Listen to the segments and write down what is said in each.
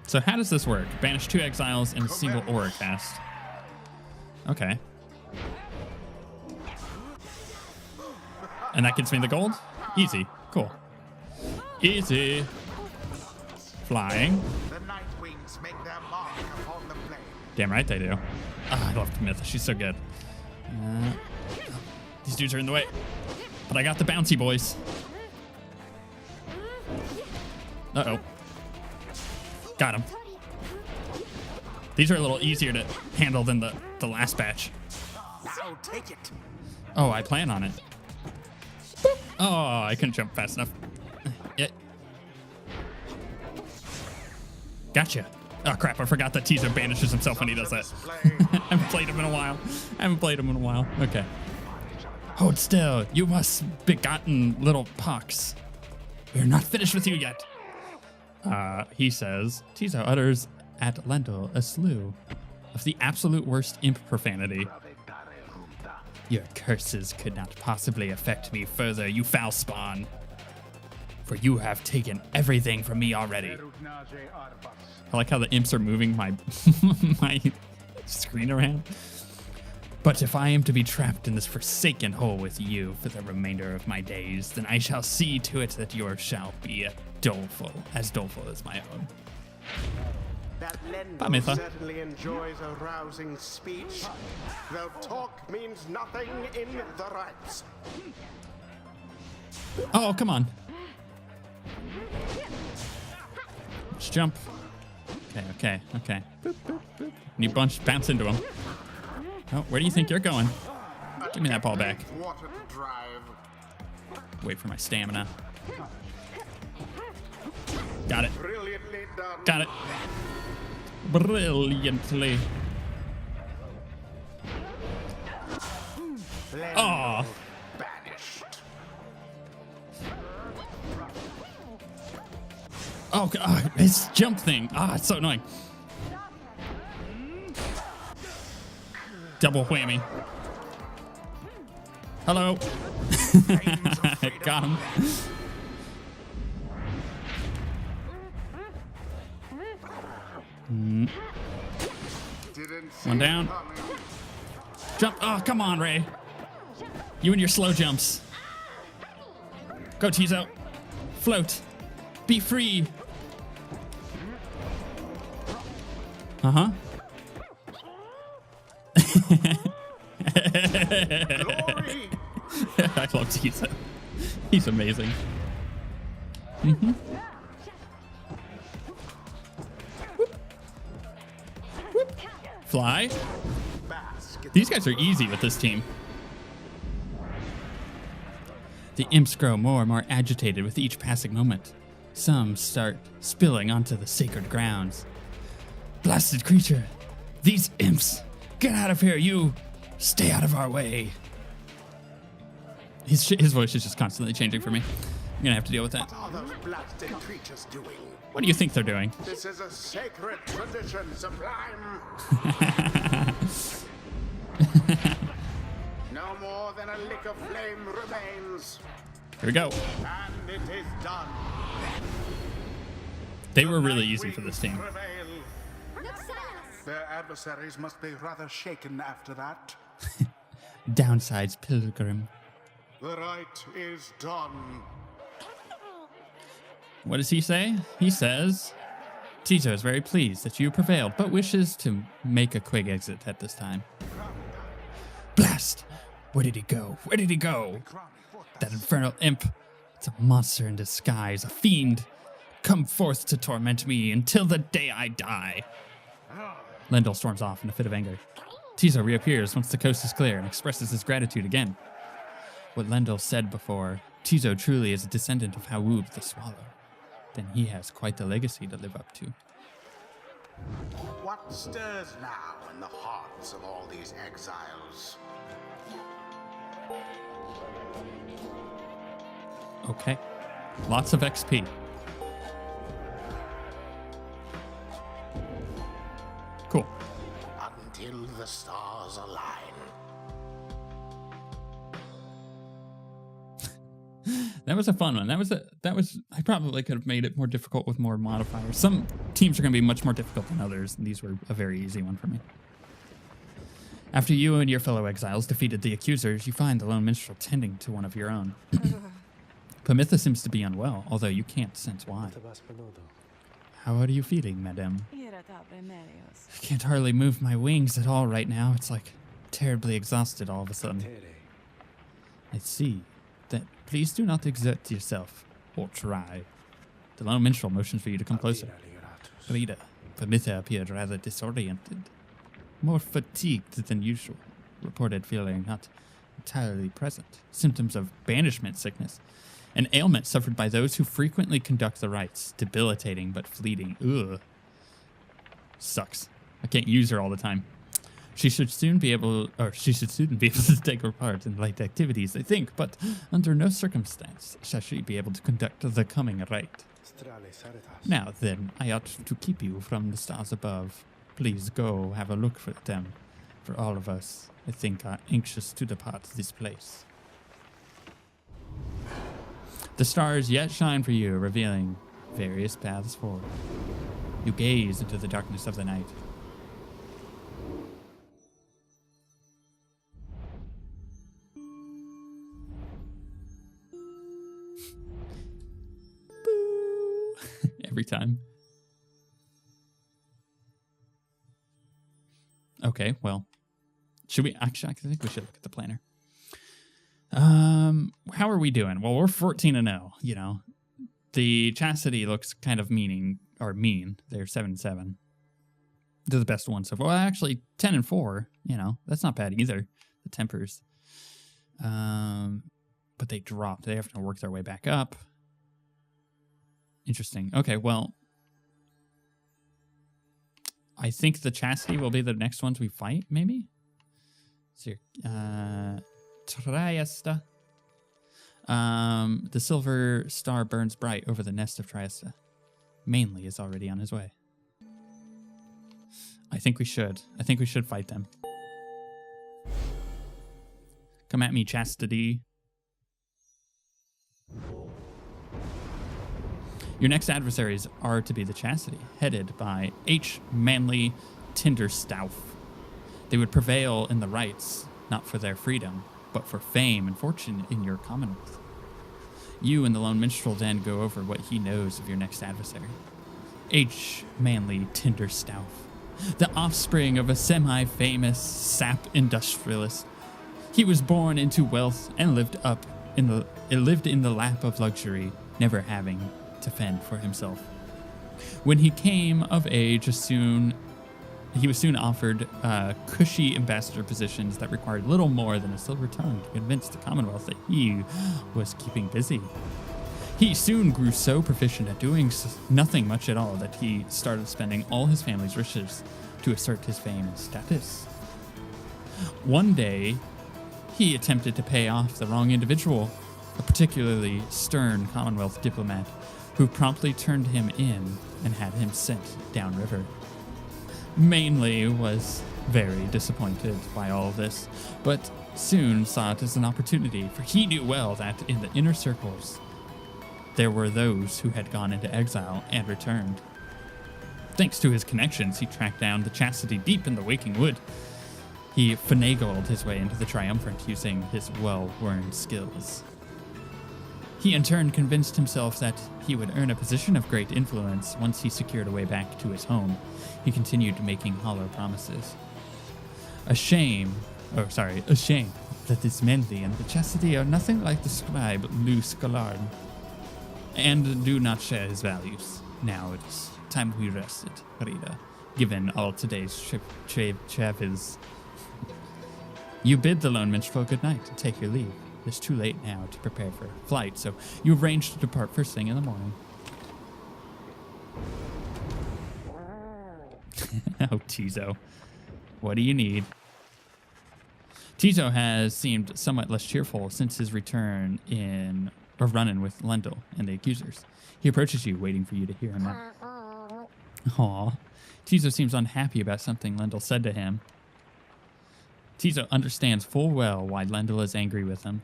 So how does this work? Banish 2 exiles in a single aura cast. Okay. And that gets me the gold? Easy. Cool. Easy. Flying. The night wings make their mark upon the flame. Damn right they do. Ah, I love Myth. She's so good. These dudes are in the way. But I got the bouncy boys. Uh-oh. Got him. These are a little easier to handle than the last batch. Now take it. Oh, I plan on it. Boop. Oh, I couldn't jump fast enough. Yeah. Gotcha. Oh, crap. I forgot that Tizo banishes himself when he does that. I haven't played him in a while. Okay. Hold still. You must begotten little pox. We're not finished with you yet. He says, Tizo utters at Lendl a slew of the absolute worst imp profanity. Your curses could not possibly affect me further, you foul spawn. For you have taken everything from me already. I like how the imps are moving my my screen around. But if I am to be trapped in this forsaken hole with you for the remainder of my days, then I shall see to it that yours shall be as doleful as my own. That Bye, Lendl Mytha. certainly enjoys a rousing speech, though talk means nothing in the ranks. Oh, come on. Let's jump. Okay. Boop, boop, boop. And you bounce into him. Oh, where do you think you're going? Give me that ball back. Water drive. Wait for my stamina. Got it. Brilliantly done. Got it. Brilliantly. Lendl Oh. banished. Oh, God. His jump thing. Ah, it's so annoying. Double whammy. Hello. Got him. Didn't see One down. it coming. Jump. Oh, come on, Ray. You and your slow jumps. Go, Tizo. Float. Be free. Uh-huh. Glory. I love Tizo. He's amazing. Fly. Basket. These guys are easy with this team. The imps grow more and more agitated with each passing moment. Some start spilling onto the sacred grounds. Blasted creature! These imps! Get out of here, you! Stay out of our way! His voice is just constantly changing for me. I'm gonna have to deal with that. What are those blasted creatures doing? What do you think they're doing? This is a sacred tradition, Sublime. No more than a lick of flame remains, Here we go. and it is done. They were really easy for this team. Prevail. Their adversaries must be rather shaken after that. Downsides, Pilgrim. The right is done. What does he say? He says, Tizo is very pleased that you prevailed, but wishes to make a quick exit at this time. Blast! Where did he go? Where did he go? That infernal imp. It's a monster in disguise, a fiend. Come forth to torment me until the day I die. Lendl storms off in a fit of anger. Tizo reappears once the coast is clear and expresses his gratitude again. What Lendl said before, Tizo truly is a descendant of Hawub the Swallow. Then he has quite the legacy to live up to. What stirs now in the hearts of all these exiles? Okay. Lots of XP. Cool. Until the stars align. That was a fun one. I probably could have made it more difficult with more modifiers. Some teams are going to be much more difficult than others, and these were a very easy one for me. After you and your fellow exiles defeated the accusers, you find the lone minstrel tending to one of your own. Pamitha seems to be unwell, although you can't sense why. How are you feeling, madame? I can't hardly move my wings at all right now. It's like terribly exhausted all of a sudden. I see. Then please do not exert yourself, or try. The lone minstrel motions for you to come closer. Rita, Pamitha appeared rather disoriented, more fatigued than usual, reported feeling not entirely present. Symptoms of banishment sickness, an ailment suffered by those who frequently conduct the rites, debilitating but fleeting. Ugh. Sucks. I can't use her all the time. She should soon be able to take her part in light activities, I think, but under no circumstance shall she be able to conduct the coming rite. Now then, I ought to keep you from the stars above. Please go have a look for them. For all of us, I think, are anxious to depart this place. The stars yet shine for you, revealing various paths forward. You gaze into the darkness of the night. Boo! Every time. Okay, well, should we actually? I think we should look at the planner. How are we doing? Well, we're 14-0. You know, the Chastity looks kind of mean. They're 7-7. They're the best ones so far. Well, actually, 10-4. You know, that's not bad either. The Tempers. But they dropped. They have to work their way back up. Interesting. Okay, well, I think the Chastity will be the next ones we fight, maybe? So, Triesta. The silver star burns bright over the nest of Triesta. Mainly is already on his way. I think we should fight them. Come at me, Chastity. Your next adversaries are to be the Chastity, headed by H. Manly Tinderstouff. They would prevail in the rites, not for their freedom, but for fame and fortune in your commonwealth. You and the lone minstrel then go over what he knows of your next adversary. H. Manly Tinderstouff, the offspring of a semi-famous sap industrialist. He was born into wealth and lived in the lap of luxury, never having to fend for himself. When he came of age, he was soon offered cushy ambassador positions that required little more than a silver tongue to convince the Commonwealth that he was keeping busy. He soon grew so proficient at doing nothing much at all that he started spending all his family's riches to assert his fame and status. One day, he attempted to pay off the wrong individual, a particularly stern Commonwealth diplomat, who promptly turned him in and had him sent downriver. Mainly was very disappointed by all of this, but soon saw it as an opportunity, for he knew well that in the inner circles, there were those who had gone into exile and returned. Thanks to his connections, he tracked down the Chastity deep in the Waking Wood. He finagled his way into the Triumvirate using his well-worn skills. He in turn convinced himself that he would earn a position of great influence once he secured a way back to his home. He continued making hollow promises. A shame that this Manly and the Chastity are nothing like the scribe Lou Scalard, and do not share his values. Now it is time we rested, Rita, given all today's travels. You bid the lone minstrel good night and take your leave. It's too late now to prepare for flight, so you arrange to depart first thing in the morning. Oh, Tizo. What do you need? Tizo has seemed somewhat less cheerful since his return run-in with Lendl and the accusers. He approaches you, waiting for you to hear him out. Aw. Tizo seems unhappy about something Lendl said to him. Tizo understands full well why Lendl is angry with him.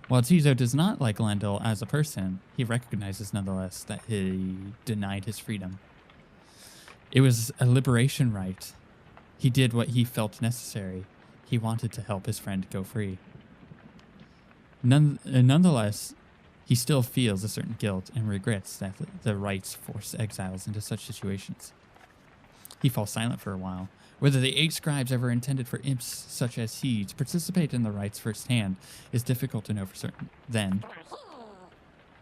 While Tizo does not like Lendl as a person, he recognizes nonetheless that he denied his freedom. It was a liberation rite. He did what he felt necessary. He wanted to help his friend go free. Nonetheless, he still feels a certain guilt and regrets that the rites force exiles into such situations. He falls silent for a while. Whether the 8 scribes ever intended for imps such as he to participate in the rites firsthand is difficult to know for certain. Then,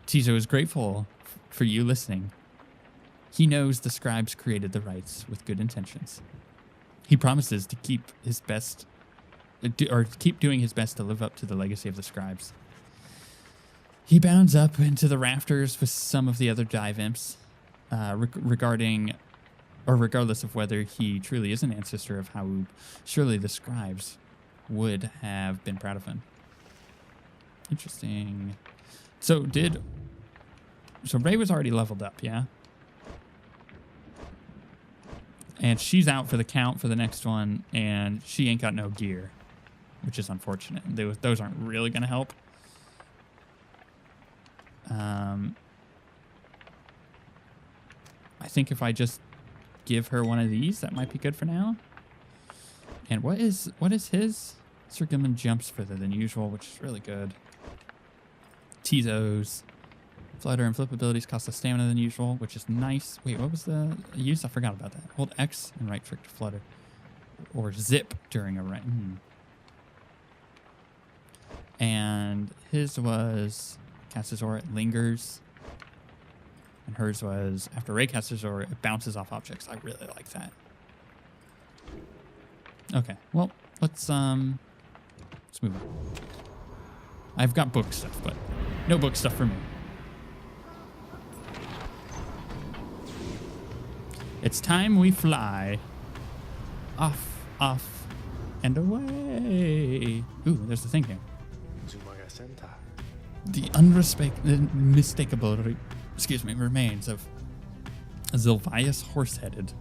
Tizo is grateful for you listening. He knows the scribes created the rites with good intentions. He promises to keep his best, or keep doing his best to live up to the legacy of the scribes. He bounds up into the rafters with some of the other dive imps, regardless of whether he truly is an ancestor of Haub. Surely the scribes would have been proud of him. Interesting. So Ray was already leveled up, yeah? And she's out for the count for the next one, and she ain't got no gear, which is unfortunate. Those aren't really going to help. I think if I just give her one of these, that might be good for now. And what is his? Sir Gilman jumps further than usual, which is really good. Tizo's flutter and flip abilities cost less stamina than usual, which is nice. Wait, what was the use? I forgot about that. Hold X and right click to flutter. Or zip during a run. And his was cast his aura, it lingers. And hers was after Ray casts his aura, it bounces off objects. I really like that. Okay, well, let's move on. I've got book stuff, but no book stuff for me. It's time we fly. Off, and away. Ooh, there's the thing here. The unmistakable remains of Zilvius Horseheaded,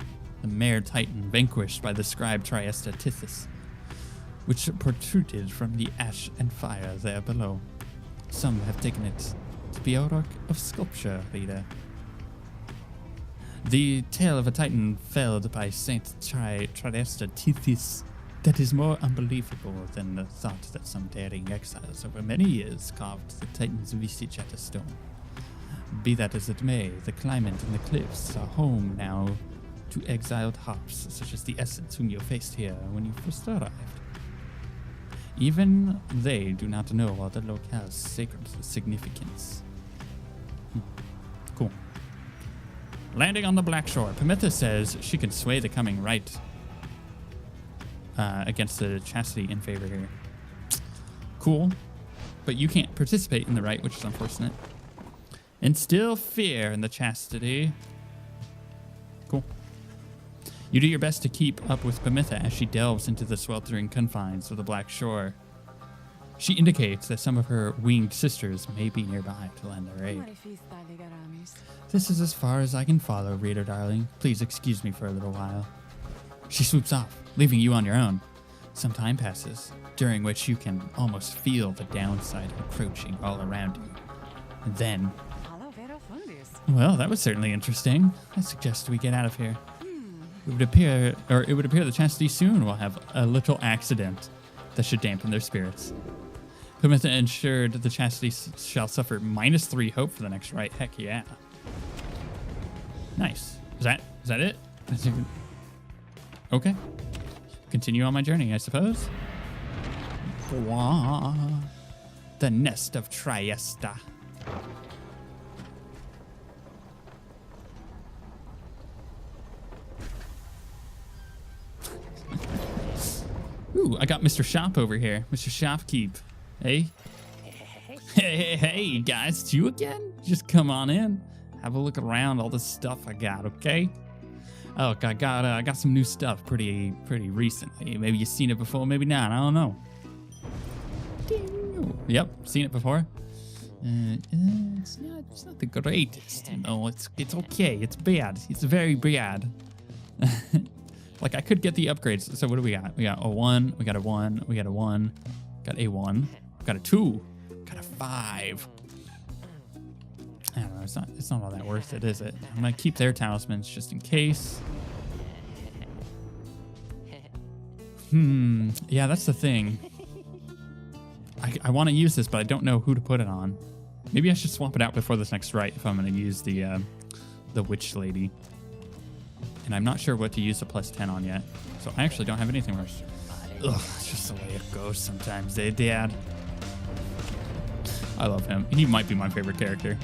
the mare titan vanquished by the scribe Triesta Tithys, which protruded from the ash and fire there below. Some have taken it to be a rock of sculpture, reader. The tale of a titan felled by Saint Triesta Tithys that is more unbelievable than the thought that some daring exiles over many years carved the titan's visage at a stone. Be that as it may, the climate and the cliffs are home now to exiled harps such as the Essence whom you faced here when you first arrived. Even they do not know all the locale's sacred significance. Cool. Landing on the Black Shore, Pamitha says she can sway the coming right against the chastity in favor here. Cool. But you can't participate in the right, which is unfortunate. Instill fear in the chastity. Cool. You do your best to keep up with Pamitha as she delves into the sweltering confines of the Black Shore. She indicates that some of her winged sisters may be nearby to lend their aid. This is as far as I can follow, reader darling. Please excuse me for a little while. She swoops off, leaving you on your own. Some time passes, during which you can almost feel the downside encroaching all around you. And then... Well, that was certainly interesting. I suggest we get out of here. It would appear the chastity soon will have a little accident that should dampen their spirits. Pamitha ensured the chastity shall suffer -3 hope for the next right. Heck yeah. Nice. Is that it? Okay. Continue on my journey, I suppose. The nest of Triesta. Ooh, I got Mr. Shop over here. Mr. Shopkeep. Hey? Hey, guys, it's you again? Just come on in. Have a look around all the stuff I got, okay? Oh, I got some new stuff pretty recently. Maybe you've seen it before, maybe not. I don't know. Yep, seen it before. It's not the greatest, you know. It's okay. It's bad. It's very bad. Like, I could get the upgrades. So what do we got? We got a 1, we got a 1, we got a 1, got a 1, got a 2, Got a 5. I don't know. It's not all that worth it, is it? I'm gonna keep their talismans just in case. Yeah, that's the thing. I want to use this, but I don't know who to put it on. Maybe I should swap it out before this next rite if I'm going to use the witch lady. And I'm not sure what to use the +10 on yet. So I actually don't have anything worse. Ugh, it's just the way it goes sometimes, eh, Dad? I love him. He might be my favorite character.